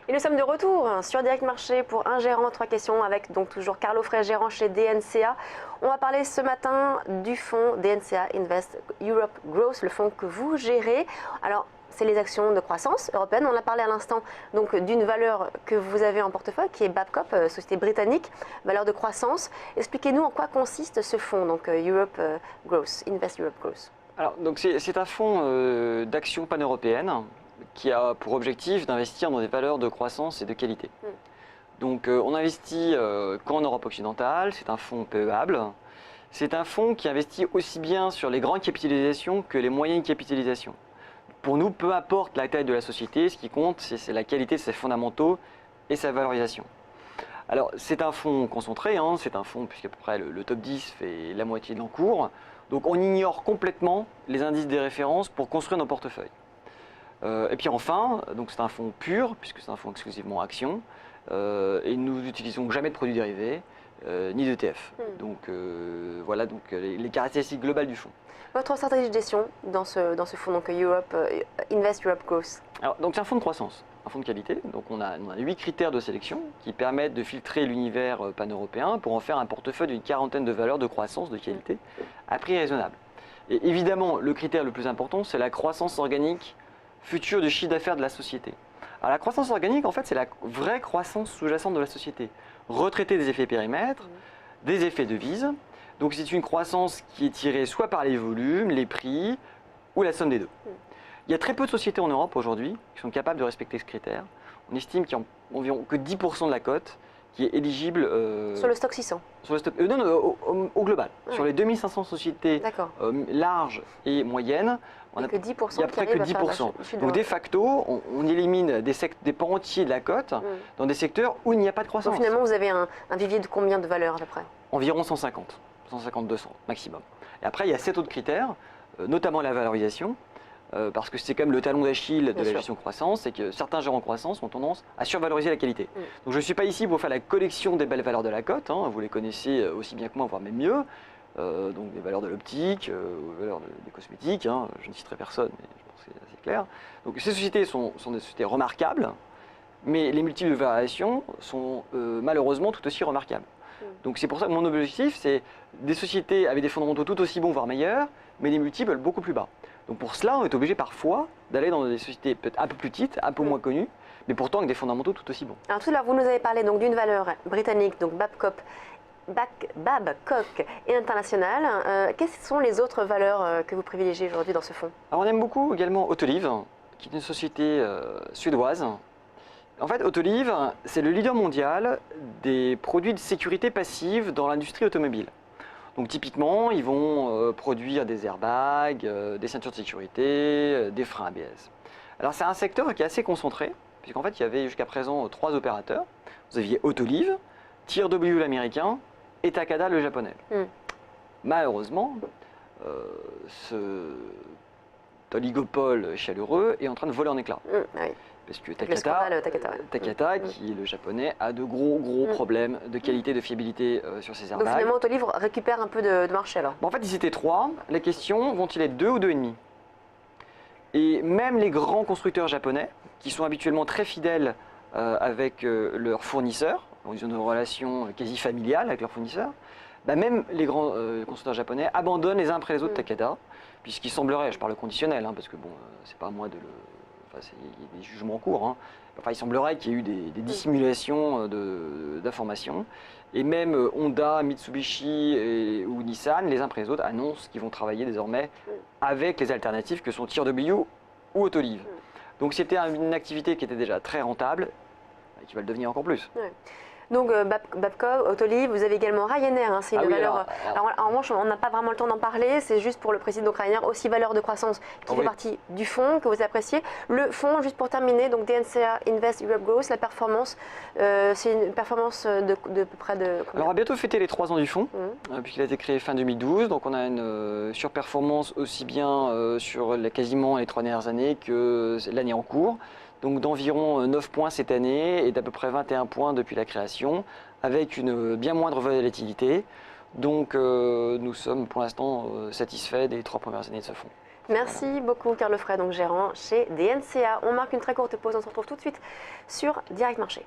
Et nous sommes de retour sur Direct Marché pour un gérant, trois questions avec donc toujours Carlo Frey, gérant chez DNCA. On va parler ce matin du fonds DNCA Invest Europe Growth, le fonds que vous gérez. Alors, c'est les actions de croissance européenne. On a parlé à l'instant donc d'une valeur que vous avez en portefeuille qui est Babcock, société britannique, valeur de croissance. Expliquez-nous en quoi consiste ce fonds, donc Europe Growth, Invest Europe Growth. Alors, donc c'est un fonds d'actions pan-européennes qui a pour objectif d'investir dans des valeurs de croissance et de qualité. Donc on investit qu'en Europe occidentale, c'est un fonds PEable. C'est un fonds qui investit aussi bien sur les grandes capitalisations que les moyennes capitalisations. Pour nous, peu importe la taille de la société, ce qui compte, c'est la qualité de ses fondamentaux et sa valorisation. Alors c'est un fonds concentré, hein, c'est un fonds puisqu'à peu près le top 10 fait la moitié de l'encours. Donc on ignore complètement les indices des références pour construire nos portefeuilles. Et puis enfin, c'est un fonds pur, puisque c'est un fonds exclusivement action, et nous n'utilisons jamais de produits dérivés, ni d'ETF. Donc voilà les caractéristiques globales du fonds. Votre stratégie de gestion dans ce fonds, donc Europe, Invest Europe Growth? Alors, donc c'est un fonds de croissance, un fonds de qualité. Donc on a 8 critères de sélection qui permettent de filtrer l'univers pan-européen pour en faire un portefeuille d'une quarantaine de valeurs de croissance de qualité à prix raisonnable. Et évidemment, le critère le plus important, c'est la croissance organique future du chiffre d'affaires de la société. Alors la croissance organique, en fait, c'est la vraie croissance sous-jacente de la société. Retraiter des effets périmètres, des effets devises. Donc c'est une croissance qui est tirée soit par les volumes, les prix, ou la somme des deux. Il y a très peu de sociétés en Europe aujourd'hui qui sont capables de respecter ce critère. On estime qu'il y a environ que 10% de la cote qui est éligible… sur le stock 600 sur le stock, non, au global. Sur les 2500 sociétés larges et moyennes, il n'y a près que 10%. Donc de facto, on élimine des pans entiers de la cote dans des secteurs où il n'y a pas de croissance. Donc finalement, vous avez un vivier de combien de valeurs à peu près? Environ 150, 200 maximum. Et après, il y a 7 autres critères, notamment la valorisation, parce que c'est quand même le talon d'Achille de la gestion croissance, c'est que certains gérants croissance ont tendance à survaloriser la qualité. Donc je ne suis pas ici pour faire la collection des belles valeurs de la cote, hein, vous les connaissez aussi bien que moi, voire même mieux, donc des valeurs de l'optique, des valeurs des cosmétiques, hein, je ne citerai personne, mais je pense que c'est assez clair. Donc ces sociétés sont des sociétés remarquables, mais les multiples de valorisation sont malheureusement tout aussi remarquables. Donc c'est pour ça que mon objectif, c'est des sociétés avec des fondamentaux tout aussi bons, voire meilleurs, mais des multiples beaucoup plus bas. Donc pour cela, on est obligé parfois d'aller dans des sociétés peut-être un peu plus petites, un peu moins connues, mais pourtant avec des fondamentaux tout aussi bons. Alors tout à l'heure, vous nous avez parlé donc d'une valeur britannique, donc Babcock et internationale. Quelles sont les autres valeurs que vous privilégiez aujourd'hui dans ce fonds? Alors on aime beaucoup également Autoliv, qui est une société suédoise. En fait, Autoliv, c'est le leader mondial des produits de sécurité passive dans l'industrie automobile. Donc typiquement, ils vont produire des airbags, des ceintures de sécurité, des freins ABS. Alors c'est un secteur qui est assez concentré, puisqu'en fait il y avait jusqu'à présent 3 opérateurs. Vous aviez Autoliv, TRW l'américain et Takada le japonais. Malheureusement, ce oligopole chaleureux est en train de voler en éclats. Parce que Takata, qui est le japonais, a de gros problèmes de qualité, de fiabilité sur ses airbags. Donc finalement, Autoliv récupère un peu de marché alors. En fait, ils étaient 3. La question, vont-ils être 2 ou 2,5? Et même les grands constructeurs japonais, qui sont habituellement très fidèles avec leurs fournisseurs, ils ont une relation quasi familiale avec leurs fournisseurs, même les grands constructeurs japonais abandonnent les uns après les autres Takada, puisqu'il semblerait, je parle conditionnel, parce que bon, c'est pas à moi de le… il y a des jugements en cours. Hein. Enfin, il semblerait qu'il y ait eu des dissimulations d'informations. Et même Honda, Mitsubishi ou Nissan, les uns après les autres, annoncent qu'ils vont travailler désormais avec les alternatives que sont TRW ou Autoliv. Donc c'était une activité qui était déjà très rentable et qui va le devenir encore plus. Donc Babcock, Autoliv, vous avez également Ryanair, c'est une valeur… Alors en revanche, on n'a pas vraiment le temps d'en parler, c'est juste pour le préciser, donc Ryanair, aussi valeur de croissance qui fait partie du fonds que vous appréciez. Le fonds, juste pour terminer, donc DNCA Invest Europe Growth, la performance, c'est une performance de peu près de… Alors on va bientôt fêter les 3 ans du fonds, puisqu'il a été créé fin 2012, donc on a une surperformance aussi bien sur quasiment les 3 dernières années que l'année en cours. Donc d'environ 9 points cette année et d'à peu près 21 points depuis la création, avec une bien moindre volatilité. Donc nous sommes pour l'instant satisfaits des 3 premières années de ce fonds. Merci beaucoup Carl Lefray, donc gérant chez DNCA. On marque une très courte pause, on se retrouve tout de suite sur Direct Marché.